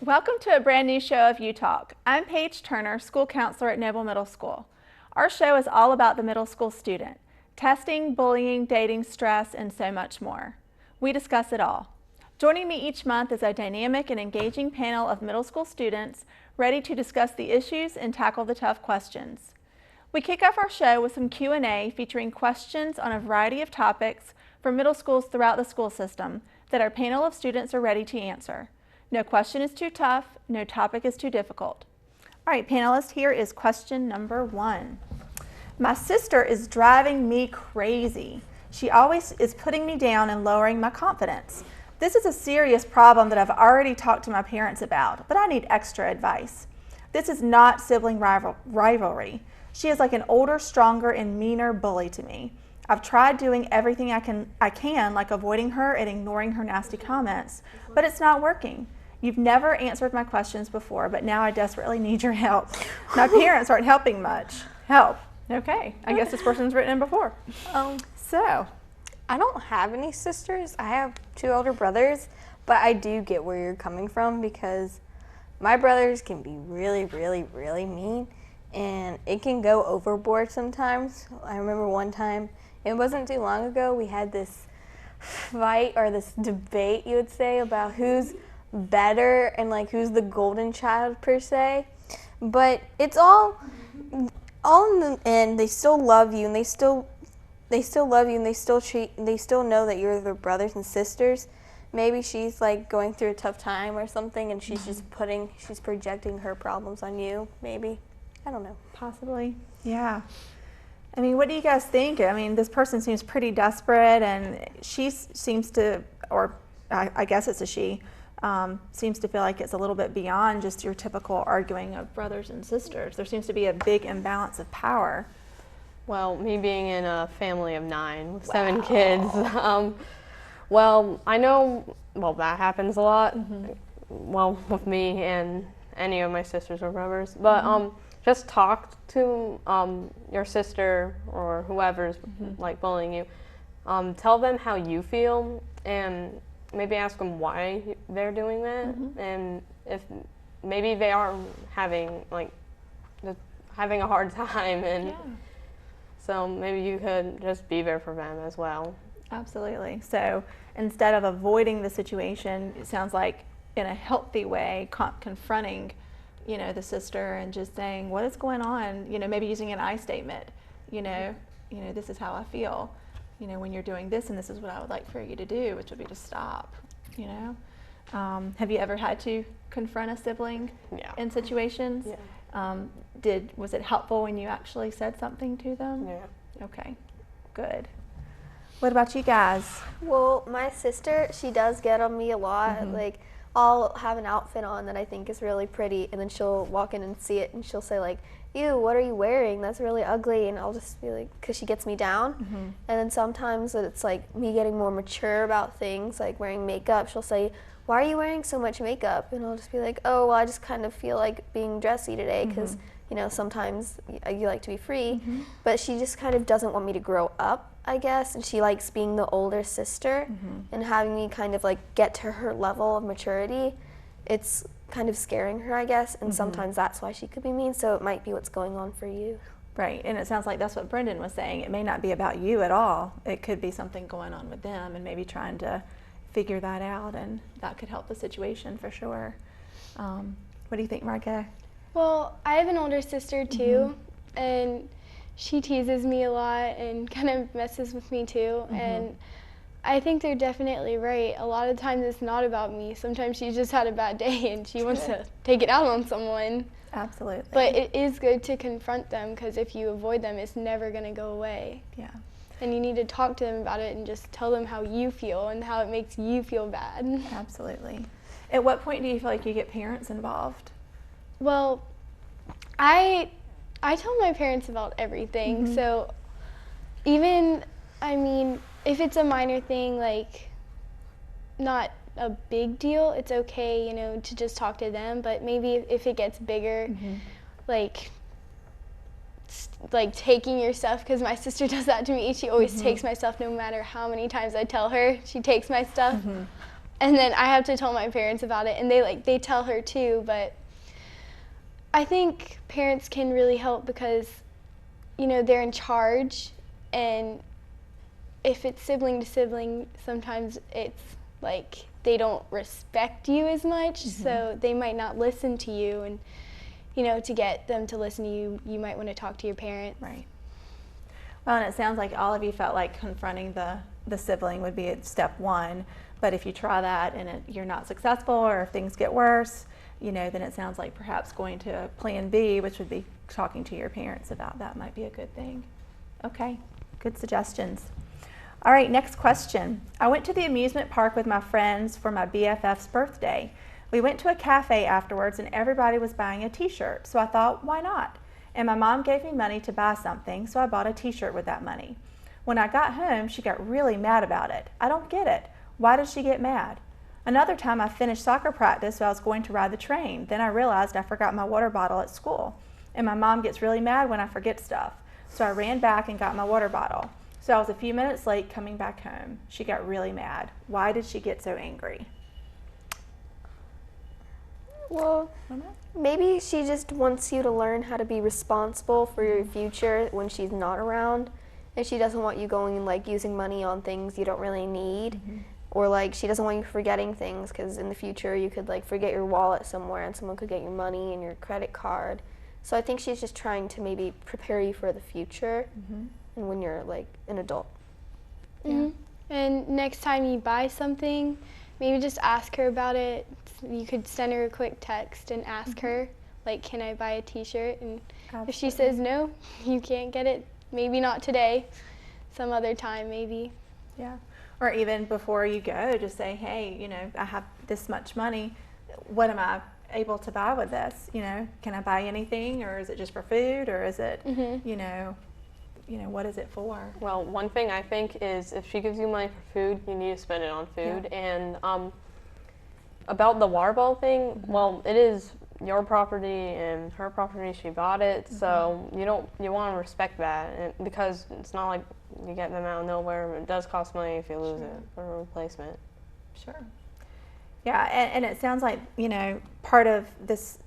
Welcome to a brand new show of UTalk. I'm Paige Turner, school counselor at Noble Middle School. Our show is all about the middle school student, testing, bullying, dating, stress, and so much more. We discuss it all. Joining me each month is a dynamic and engaging panel of middle school students ready to discuss the issues and tackle the tough questions. We kick off our show with some Q&A featuring questions on a variety of topics from middle schools throughout the school system that our panel of students are ready to answer. No question is too tough, no topic is too difficult. All right, panelists, here is question number 1. My sister is driving me crazy. She always is putting me down and lowering my confidence. This is a serious problem that I've already talked to my parents about, but I need extra advice. This is not sibling rivalry. She is like an older, stronger, and meaner bully to me. I've tried doing everything I can, like avoiding her and ignoring her nasty comments, but it's not working. You've never answered my questions before, but now I desperately need your help. My parents aren't helping much. Help. Okay, I guess this person's written in before. So, I don't have any sisters. I have 2 older brothers, but I do get where you're coming from because my brothers can be really, really, really mean, and it can go overboard sometimes. I remember one time, it wasn't too long ago, we had this fight or this debate, you would say, about who's better and like who's the golden child per se. But it's all in the end, they still love you and they still love you and they still know that you're their brothers and sisters. Maybe she's like going through a tough time or something and she's just she's projecting her problems on you, maybe. I don't know. Possibly. Yeah. I mean, what do you guys think? I mean, this person seems pretty desperate and she seems to, or I guess it's a she, seems to feel like it's a little bit beyond just your typical arguing of brothers and sisters. There seems to be a big imbalance of power. Well, me being in a family of 9 with 7 kids, well, I know, well, that happens a lot, well, with me and any of my sisters or brothers, but just talk to your sister or whoever's like bullying you. Tell them how you feel and maybe ask them why they're doing that, and if maybe they are having a hard time, and so maybe you could just be there for them as well. Absolutely. So instead of avoiding the situation, it sounds like in a healthy way, confronting, you know, the sister and just saying, what is going on? You know, maybe using an I statement, you know, this is how I feel. You know, when you're doing this, and this is what I would like for you to do, which would be to stop, you know. Have you ever had to confront a sibling in situations? Yeah. Was it helpful when you actually said something to them? Yeah. Okay, good. What about you guys? Well, my sister, she does get on me a lot. Like, I'll have an outfit on that I think is really pretty, and then she'll walk in and see it, and she'll say, like, ew, what are you wearing? That's really ugly. And I'll just be like, because she gets me down. And then sometimes it's like me getting more mature about things, like wearing makeup. She'll say, why are you wearing so much makeup? And I'll just be like, oh, well, I just kind of feel like being dressy today because, you know, sometimes you like to be free. But she just kind of doesn't want me to grow up, I guess. And she likes being the older sister and having me kind of like get to her level of maturity. It's kind of scaring her, I guess, and sometimes that's why she could be mean, so it might be what's going on for you. Right, and it sounds like that's what Brendan was saying. It may not be about you at all. It could be something going on with them and maybe trying to figure that out, and that could help the situation for sure. What do you think, Marika? Well, I have an older sister too, and she teases me a lot and kind of messes with me too, and I think they're definitely right. A lot of times it's not about me. Sometimes she just had a bad day and she wants to take it out on someone. Absolutely. But it is good to confront them because if you avoid them, it's never going to go away. Yeah. And you need to talk to them about it and just tell them how you feel and how it makes you feel bad. Absolutely. At what point do you feel like you get parents involved? Well, I tell my parents about everything. So even, I mean, if it's a minor thing, like not a big deal, it's okay, you know, to just talk to them. But maybe if it gets bigger, like taking your stuff, because my sister does that to me. She always takes my stuff no matter how many times I tell her. She takes my stuff. and then I have to tell my parents about it, and they tell her too. But I think parents can really help because, they're in charge, and if it's sibling to sibling, sometimes it's like they don't respect you as much, so they might not listen to you, and to get them to listen to you, you might want to talk to your parents. Right. Well, and it sounds like all of you felt like confronting the sibling would be at step one, but if you try that and you're not successful, or if things get worse, then it sounds like perhaps going to plan B, which would be talking to your parents about that, might be a good thing. Okay, good suggestions. All right, next question. I went to the amusement park with my friends for my BFF's birthday. We went to a cafe afterwards and everybody was buying a t-shirt, so I thought, why not? And my mom gave me money to buy something, so I bought a t-shirt with that money. When I got home, she got really mad about it. I don't get it. Why did she get mad? Another time I finished soccer practice, so I was going to ride the train. Then I realized I forgot my water bottle at school. And my mom gets really mad when I forget stuff. So I ran back and got my water bottle. So I was a few minutes late coming back home. She got really mad. Why did she get so angry? Well, maybe she just wants you to learn how to be responsible for your future when she's not around, and she doesn't want you going and like using money on things you don't really need, or like she doesn't want you forgetting things, because in the future you could like forget your wallet somewhere and someone could get your money and your credit card. So I think she's just trying to maybe prepare you for the future and when you're like an adult. And next time you buy something, maybe just ask her about it. You could send her a quick text and ask her, like, can I buy a t-shirt? And if she says no, you can't get it. Maybe not today, some other time maybe. Yeah. Or even before you go, just say, hey, I have this much money. What am I able to buy with this? Can I buy anything, or is it just for food, or is it, what is it for? Well, one thing I think is if she gives you money for food, you need to spend it on food. Yeah. And about the water bottle thing, well, it is your property and her property. She bought it, so you want to respect that, and because it's not like you get them out of nowhere. It does cost money if you lose it for a replacement. Sure. Yeah, and it sounds like part of this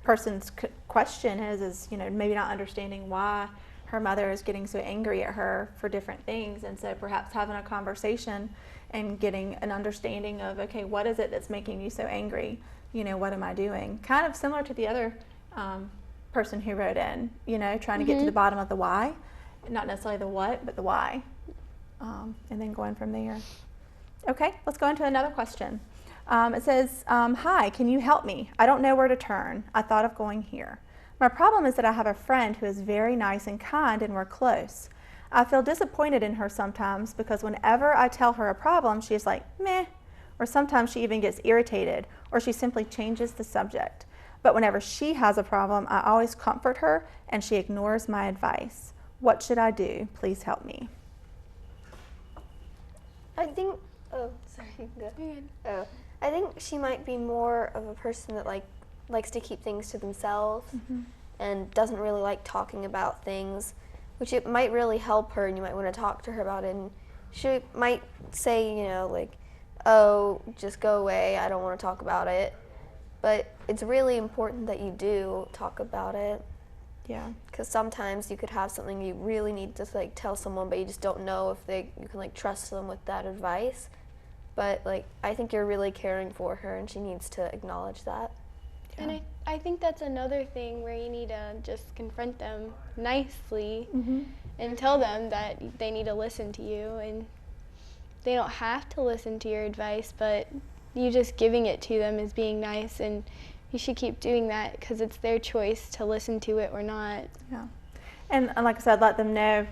person's question is maybe not understanding why her mother is getting so angry at her for different things, and so perhaps having a conversation and getting an understanding of, okay, what is it that's making you so angry? What am I doing? Kind of similar to the other person who wrote in, trying to get to the bottom of the why, not necessarily the what, but the why, and then going from there. Okay, let's go into another question. It says, hi, can you help me? I don't know where to turn. I thought of going here. My problem is that I have a friend who is very nice and kind, and we're close. I feel disappointed in her sometimes because whenever I tell her a problem, she's like, meh, or sometimes she even gets irritated, or she simply changes the subject. But whenever she has a problem, I always comfort her, and she ignores my advice. What should I do? Please help me. I think, I think she might be more of a person that likes to keep things to themselves and doesn't really like talking about things, which it might really help her, and you might want to talk to her about it. And she might say, oh, just go away, I don't want to talk about it. But it's really important that you do talk about it. Yeah. Because sometimes you could have something you really need to tell someone, but you just don't know if you can trust them with that advice. But I think you're really caring for her, and she needs to acknowledge that. Yeah. And I think that's another thing where you need to just confront them nicely and tell them that they need to listen to you, and they don't have to listen to your advice, but you just giving it to them is being nice, and you should keep doing that because it's their choice to listen to it or not. Yeah. And like I said, let them know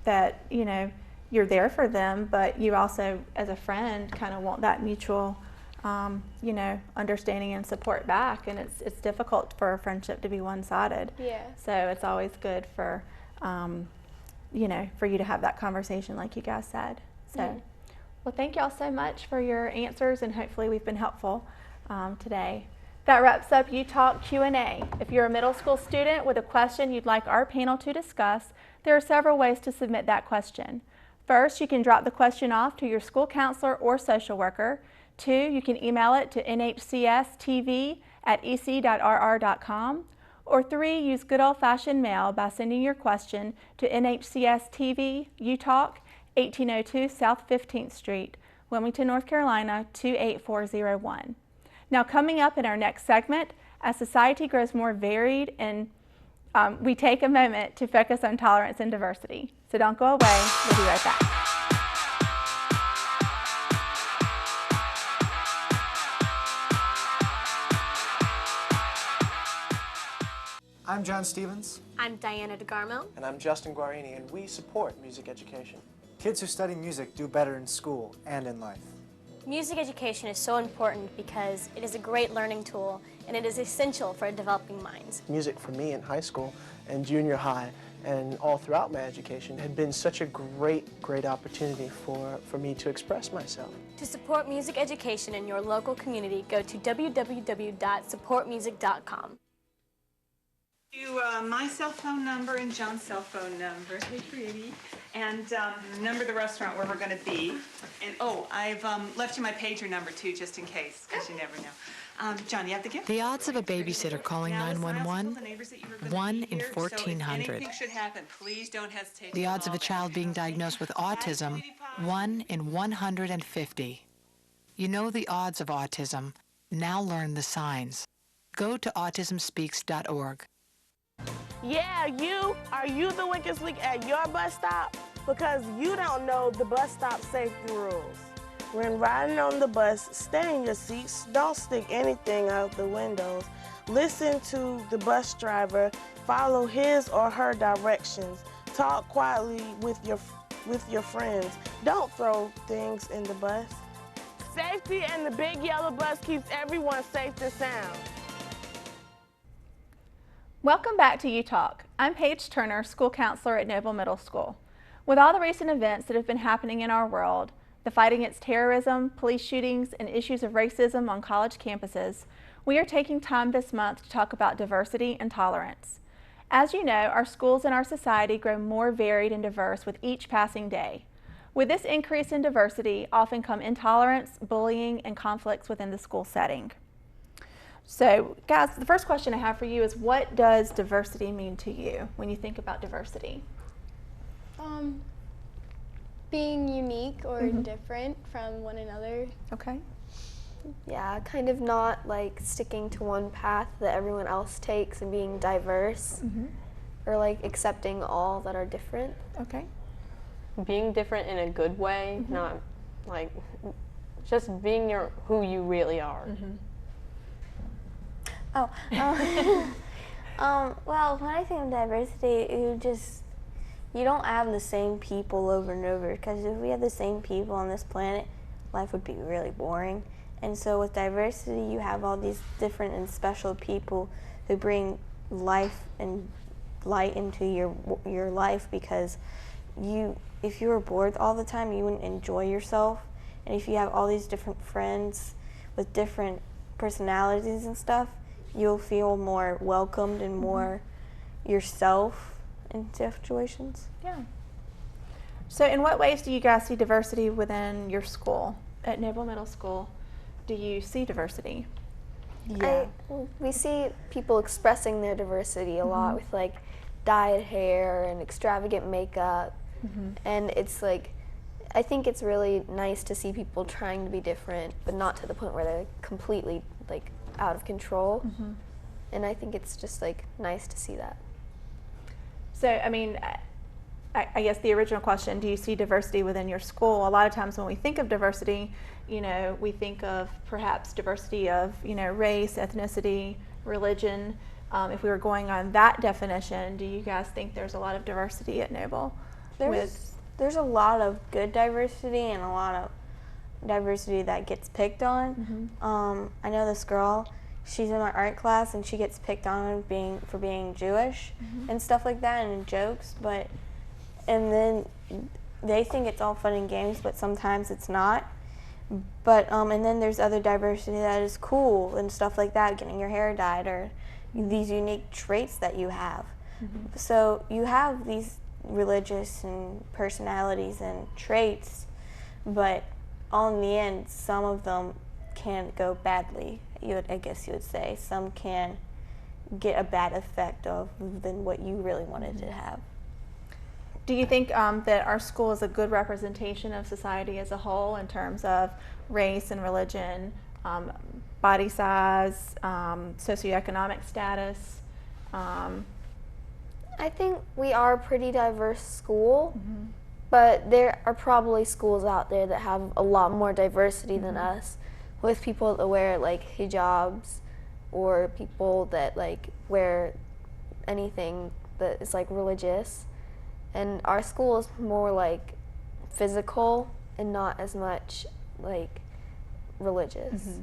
that, you're there for them, but you also, as a friend, kind of want that mutual, understanding and support back. And it's difficult for a friendship to be one-sided. Yeah. So it's always good for, for you to have that conversation like you guys said. So, well, thank y'all so much for your answers, and hopefully we've been helpful today. That wraps up UTalk Q&A. If you're a middle school student with a question you'd like our panel to discuss, there are several ways to submit that question. First, you can drop the question off to your school counselor or social worker. 2, you can email it to nhcstv@ec.rr.com. Or 3, use good old-fashioned mail by sending your question to NHCS-TV, UTalk, 1802 South 15th Street, Wilmington, North Carolina, 28401. Now, coming up in our next segment, as society grows more varied and we take a moment to focus on tolerance and diversity. So don't go away, we'll be right back. I'm John Stevens. I'm Diana DeGarmo. And I'm Justin Guarini, and we support music education. Kids who study music do better in school and in life. Music education is so important because it is a great learning tool and it is essential for developing minds. Music for me in high school and junior high and all throughout my education had been such a great opportunity for me to express myself. To support music education in your local community, go to www.supportmusic.com. My cell phone number and John's cell phone number. Hey, pretty. And the number of the restaurant where we're going to be. And I've left you my pager number too, just in case, because you never know. John, you have the gift? The odds of a babysitter calling 911, 1 in 1,400. Anything should happen, please don't hesitate. The odds of a child being diagnosed with autism, 1 in 150. You know the odds of autism. Now learn the signs. Go to autismspeaks.org. Yeah, you. Are you the weakest link at your bus stop? Because you don't know the bus stop safety rules. When riding on the bus, stay in your seats. Don't stick anything out the windows. Listen to the bus driver. Follow his or her directions. Talk quietly with your friends. Don't throw things in the bus. Safety and the big yellow bus keeps everyone safe and sound. Welcome back to UTalk. I'm Paige Turner, school counselor at Noble Middle School. With all the recent events that have been happening in our world, the fight against terrorism, police shootings, and issues of racism on college campuses, we are taking time this month to talk about diversity and tolerance. As you know, our schools and our society grow more varied and diverse with each passing day. With this increase in diversity, often come intolerance, bullying, and conflicts within the school setting. So, guys, the first question I have for you is, what does diversity mean to you when you think about diversity? Being unique or different from one another. Okay. Yeah, kind of not like sticking to one path that everyone else takes and being diverse, or like accepting all that are different. Okay. Being different in a good way, not like just being who you really are. Well, when I think of diversity, you don't have the same people over and over, because if we had the same people on this planet, life would be really boring. And so with diversity, you have all these different and special people who bring life and light into your life, because if you were bored all the time, you wouldn't enjoy yourself. And if you have all these different friends with different personalities and stuff, you'll feel more welcomed and more yourself in situations. Yeah. So in what ways do you guys see diversity within your school? At Noble Middle School, do you see diversity? Yeah. We see people expressing their diversity a lot with like dyed hair and extravagant makeup, and it's like, I think it's really nice to see people trying to be different, but not to the point where they're completely like out of control. And I think it's just like nice to see that. So, I mean, I guess the original question, do you see diversity within your school? A lot of times when we think of diversity, you know, we think of perhaps diversity of, you know, race, ethnicity, religion. If we were going on that definition, do you guys think there's a lot of diversity at Noble? There's a lot of good diversity and a lot of diversity that gets picked on. I know this girl, she's in my art class and she gets picked on for being Jewish and stuff like that, and jokes, and then they think it's all fun and games, but sometimes it's not. But and then there's other diversity that is cool and stuff like that, getting your hair dyed or these unique traits that you have. So you have these religious and personalities and traits, but all in the end, some of them can go badly, I guess you would say. Some can get a bad effect of than what you really wanted to have. Do you think that our school is a good representation of society as a whole in terms of race and religion, body size, socioeconomic status? I think we are a pretty diverse school, but there are probably schools out there that have a lot more diversity than us, with people that wear like hijabs or people that like wear anything that is like religious. And our school is more like physical and not as much like religious.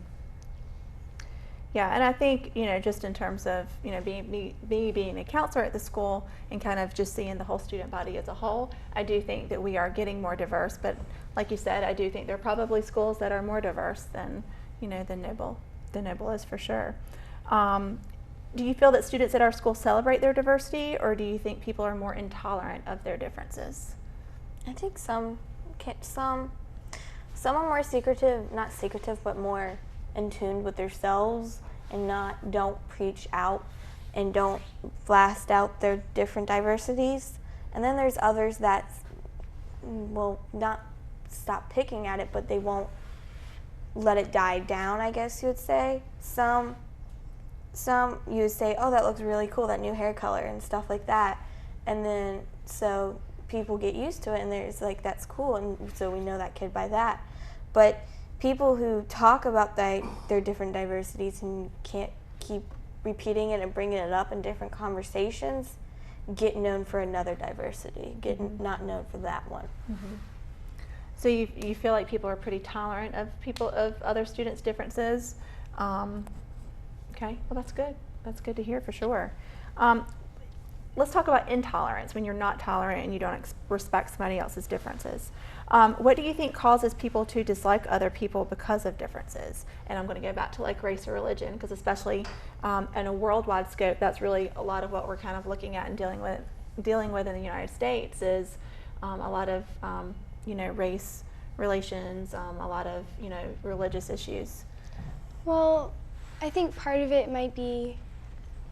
Yeah, and I think, just in terms of, being a counselor at the school and kind of just seeing the whole student body as a whole, I do think that we are getting more diverse. But like you said, I do think there are probably schools that are more diverse than, than Noble is for sure. Do you feel that students at our school celebrate their diversity, or do you think people are more intolerant of their differences? I think some are more secretive, not secretive, but more in tune with themselves and don't preach out and don't blast out their different diversities. And then there's others that will not stop picking at it, but they won't let it die down, I guess you would say. Some you would say, oh, that looks really cool, that new hair color and stuff like that. And then so people get used to it and there's like, that's cool, and so we know that kid by that. But people who talk about their different diversities and can't keep repeating it and bringing it up in different conversations get known for another diversity, get not known for that one. So you feel like people are pretty tolerant of other students' differences? Okay, well that's good. That's good to hear for sure. Let's talk about intolerance, when you're not tolerant and you don't respect somebody else's differences. What do you think causes people to dislike other people because of differences? And I'm going to go back to like race or religion, because especially in a worldwide scope, that's really a lot of what we're kind of looking at and dealing with in the United States is a lot of race relations, a lot of religious issues. Well, I think part of it might be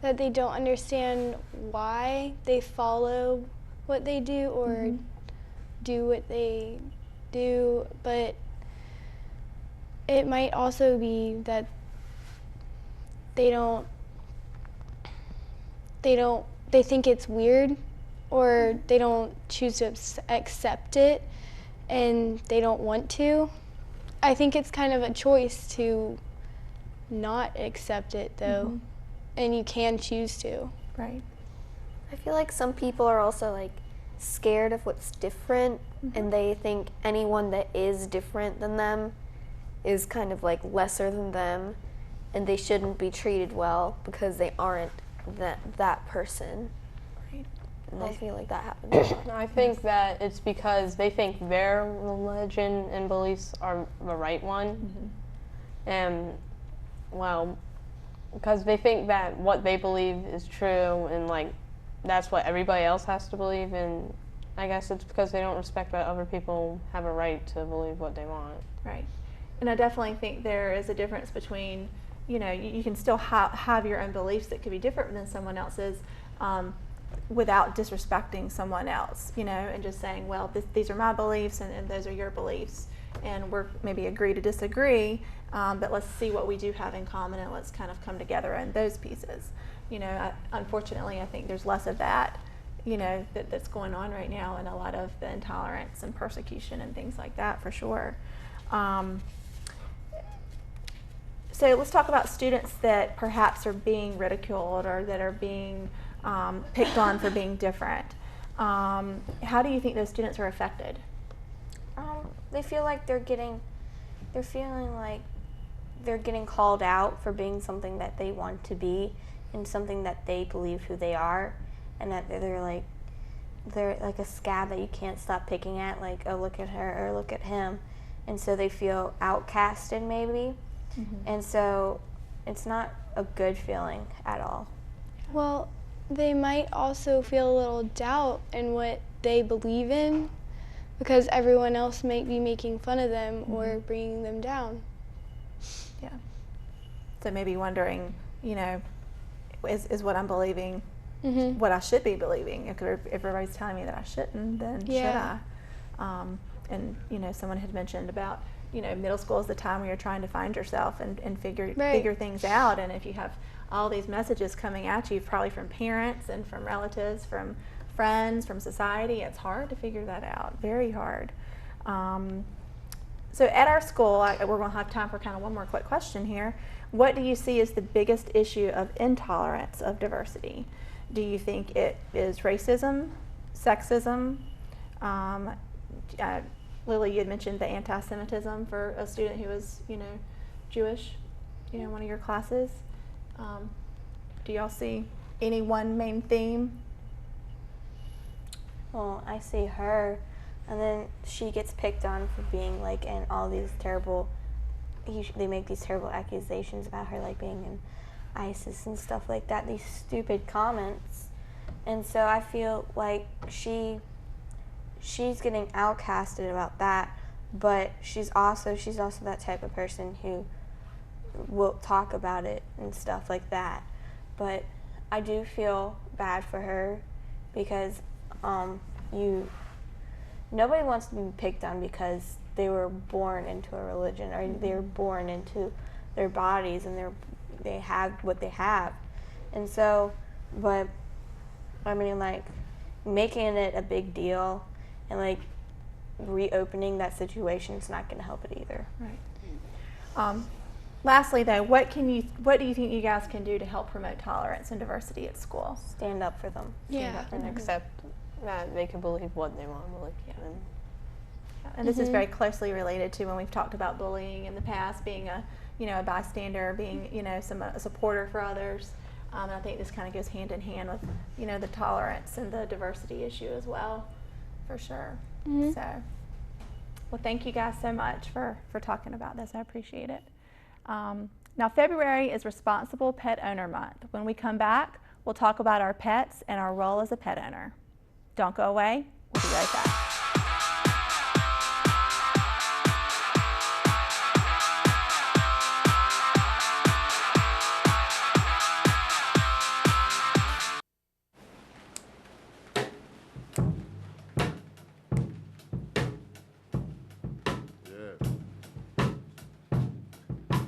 that they don't understand why they follow what they do or do what they do, but it might also be that they think it's weird, or they don't choose to accept it and they don't want to. I think it's kind of a choice to not accept it though, and you can choose to. Right. I feel like some people are also like scared of what's different, and they think anyone that is different than them is kind of like lesser than them, and they shouldn't be treated well because they aren't that person. Right. And I feel like that happens a lot. I think that it's because they think their religion and beliefs are the right one. And, well, because they think that what they believe is true and, like, that's what everybody else has to believe, and I guess it's because they don't respect that other people have a right to believe what they want. Right. And I definitely think there is a difference between, you can still have your own beliefs that could be different than someone else's without disrespecting someone else, and just saying, well, these are my beliefs and those are your beliefs, and we're maybe agree to disagree, but let's see what we do have in common and let's kind of come together in those pieces. Unfortunately, I think there's less of that, that's going on right now, and a lot of the intolerance and persecution and things like that for sure. So let's talk about students that perhaps are being ridiculed or that are being picked on for being different. How do you think those students are affected? They feel like they're feeling like they're getting called out for being something that they want to be and something that they believe who they are, and that they're like a scab that you can't stop picking at, like, oh, look at her or look at him, and so they feel outcasted maybe. And so it's not a good feeling at all. Well, they might also feel a little doubt in what they believe in because everyone else might be making fun of them or bringing them down. Yeah. So maybe wondering, you know, is what I'm believing what I should be believing? If everybody's telling me that I shouldn't, then should I? And you know, someone had mentioned about, you know, middle school is the time where you're trying to find yourself and figure things out. And if you have all these messages coming at you, probably from parents and from relatives, from friends, from society, it's hard to figure that out. Very hard. So at our school, we're going to have time for kind of one more quick question here. What do you see as the biggest issue of intolerance of diversity? Do you think it is racism, sexism? Lily, you had mentioned the anti-Semitism for a student who was, you know, Jewish, you know, one of your classes. Do y'all see any one main theme? Well, I see her, and then she gets picked on for being like in all these terrible, they make these terrible accusations about her, like being in ISIS and stuff like that, these stupid comments. And so I feel like she's getting outcasted about that, but she's also that type of person who will talk about it and stuff like that. But I do feel bad for her because nobody wants to be picked on because they were born into a religion or they were born into their bodies and they have what they have. And so, but I mean, like, making it a big deal and like reopening that situation is not going to help it either. Right. Lastly, though, what do you think you guys can do to help promote tolerance and diversity at school? Stand up for them. Stand up and accept that they can believe what they want to believe. And this is very closely related to when we've talked about bullying in the past, being a bystander, being a supporter for others. And I think this kind of goes hand in hand with the tolerance and the diversity issue as well, for sure. So, well, thank you guys so much for talking about this. I appreciate it. Now, February is Responsible Pet Owner Month. When we come back, we'll talk about our pets and our role as a pet owner. Don't go away. We'll be right back.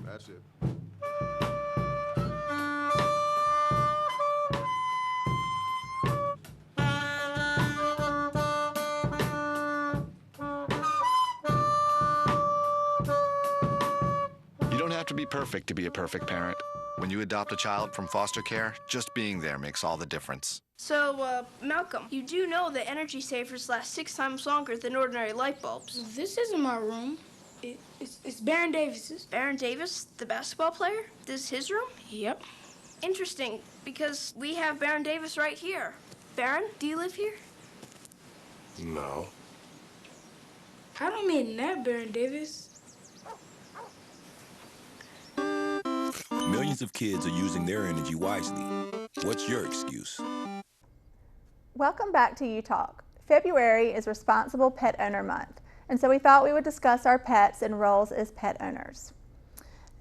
That's it. You don't have to be perfect to be a perfect parent. When you adopt a child from foster care, just being there makes all the difference. So, Malcolm, you do know that energy savers last 6 times longer than ordinary light bulbs. This isn't my room. It's Baron Davis's. Baron Davis, the basketball player? This is his room? Yep. Interesting, because we have Baron Davis right here. Baron, do you live here? No. I don't mean that, Baron Davis. Millions of kids are using their energy wisely. What's your excuse? Welcome back to UTalk. February is Responsible Pet Owner Month, and so we thought we would discuss our pets and roles as pet owners.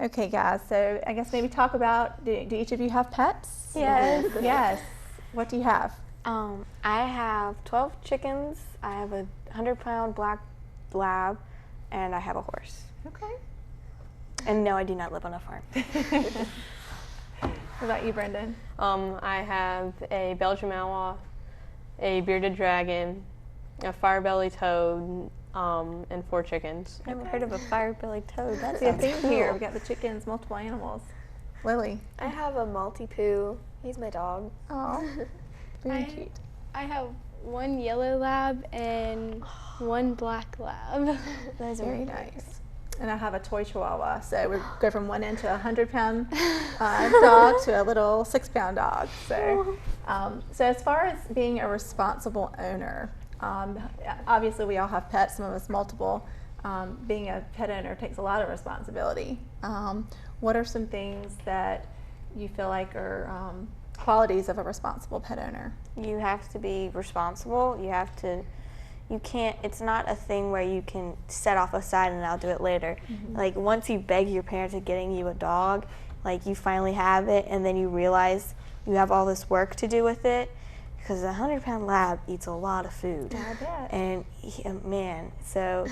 Okay, guys, so I guess maybe talk about, do each of you have pets? Yes. Yes. What do you have? I have 12 chickens, I have a 100-pound black lab, and I have a horse. Okay. And no, I do not live on a farm. What about you, Brendan? I have a Belgian Malinois, a bearded dragon, a fire-bellied toad, and 4 chickens. Never heard of a fire-bellied toad. That's a theme here. We got the chickens, multiple animals. Lily? I have a Maltipoo. He's my dog. Oh, very cute. I have 1 yellow lab and 1 black lab. Those are very nice. And I have a toy chihuahua, so we go from 1 inch to a 100-pound dog to a little 6-pound dog. So, so as far as being a responsible owner, obviously we all have pets, some of us multiple. Being a pet owner takes a lot of responsibility. What are some things that you feel like are qualities of a responsible pet owner? You have to be responsible. You have to you can't, it's not a thing where you can set off aside and I'll do it later. Like once you beg your parents at getting you a dog, like you finally have it and then you realize you have all this work to do with it, because a 100-pound lab eats a lot of food. I bet. And man, so,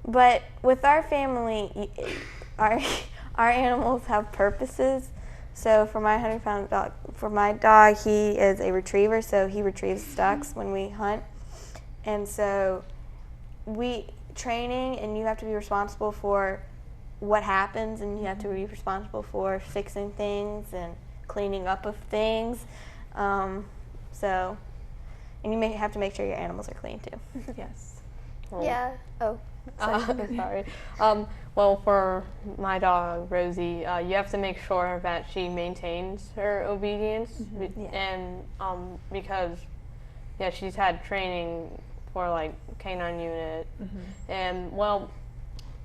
but with our family, our animals have purposes. So for my 100-pound dog, for my dog, he is a retriever, so he retrieves ducks when we hunt. And so training, and you have to be responsible for what happens, and you have to be responsible for fixing things and cleaning up of things. So, and you may have to make sure your animals are clean too. Yes. Yeah. Oh. Sorry. Well, for my dog, Rosie, you have to make sure that she maintains her obedience. And because, yeah, she's had training for like K9 unit. And, well,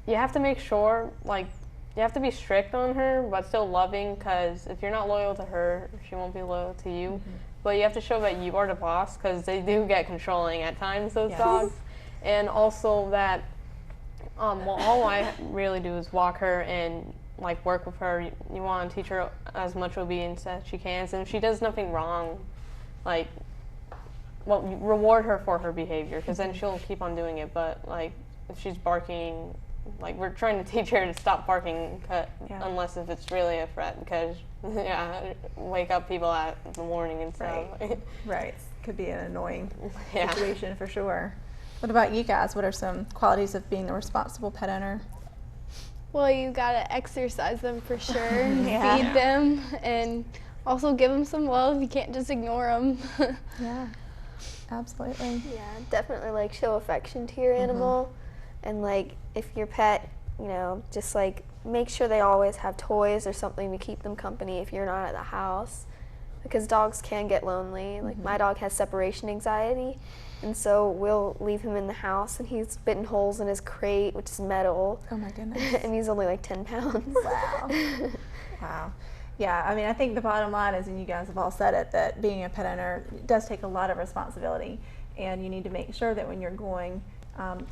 you have to make sure, like, you have to be strict on her, but still loving, because if you're not loyal to her, she won't be loyal to you. But you have to show that you are the boss, because they do get controlling at times, those dogs. And also that, well, all I really do is walk her and like work with her. You want to teach her as much obedience as she can. And if she does nothing wrong, like, well, you reward her for her behavior, because then she'll keep on doing it. But like, if she's barking, like, we're trying to teach her to stop barking, unless if it's really a threat, because wake up people at the morning and stuff. Right. Could be an annoying situation for sure. What about you guys? What are some qualities of being a responsible pet owner? Well, you gotta exercise them for sure, feed them, and also give them some love. You can't just ignore them. Yeah, absolutely. Yeah, definitely like show affection to your animal, and like if your pet, you know, just like make sure they always have toys or something to keep them company if you're not at the house, because dogs can get lonely. Like my dog has separation anxiety. And so we'll leave him in the house, and he's bitten holes in his crate, which is metal. Oh my goodness. And he's only like 10 pounds. Wow. Wow. Yeah, I mean, I think the bottom line is, and you guys have all said it, that being a pet owner does take a lot of responsibility, and you need to make sure that when you're going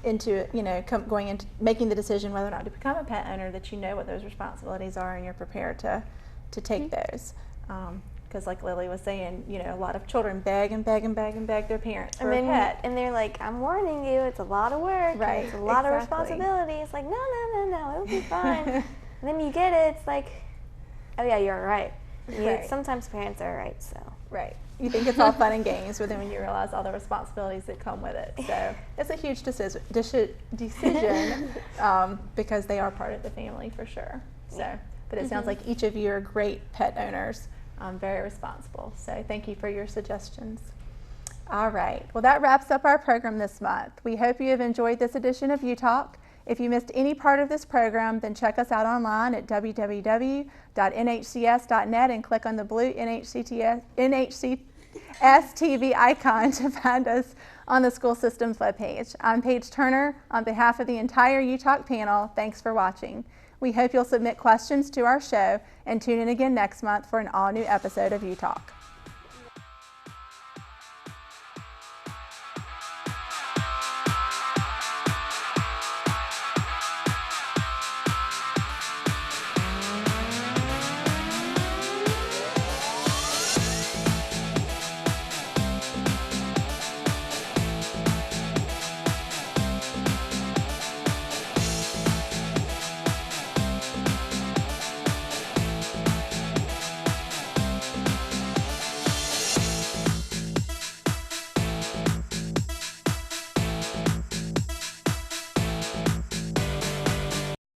into, you know, going into making the decision whether or not to become a pet owner, that you know what those responsibilities are and you're prepared to take those. Because like Lily was saying, you know, a lot of children beg and beg and beg and beg their parents for a pet. And they're like, I'm warning you, it's a lot of work. Right. It's a lot of responsibility. It's like, no, it'll be fine. And then you get it, it's like, oh yeah, you're right. Sometimes parents are right, so. Right. You think it's all fun and games, but then when you realize all the responsibilities that come with it. So it's a huge decision because they are part of the family for sure. So, but it sounds like each of you are great pet owners. Very responsible. So thank you for your suggestions. All right. Well, that wraps up our program this month. We hope you have enjoyed this edition of UTalk. If you missed any part of this program, then check us out online at www.nhcs.net and click on the blue NHCS TV icon to find us on the school systems webpage. I'm Paige Turner. On behalf of the entire UTalk panel, thanks for watching. We hope you'll submit questions to our show and tune in again next month for an all-new episode of UTalk.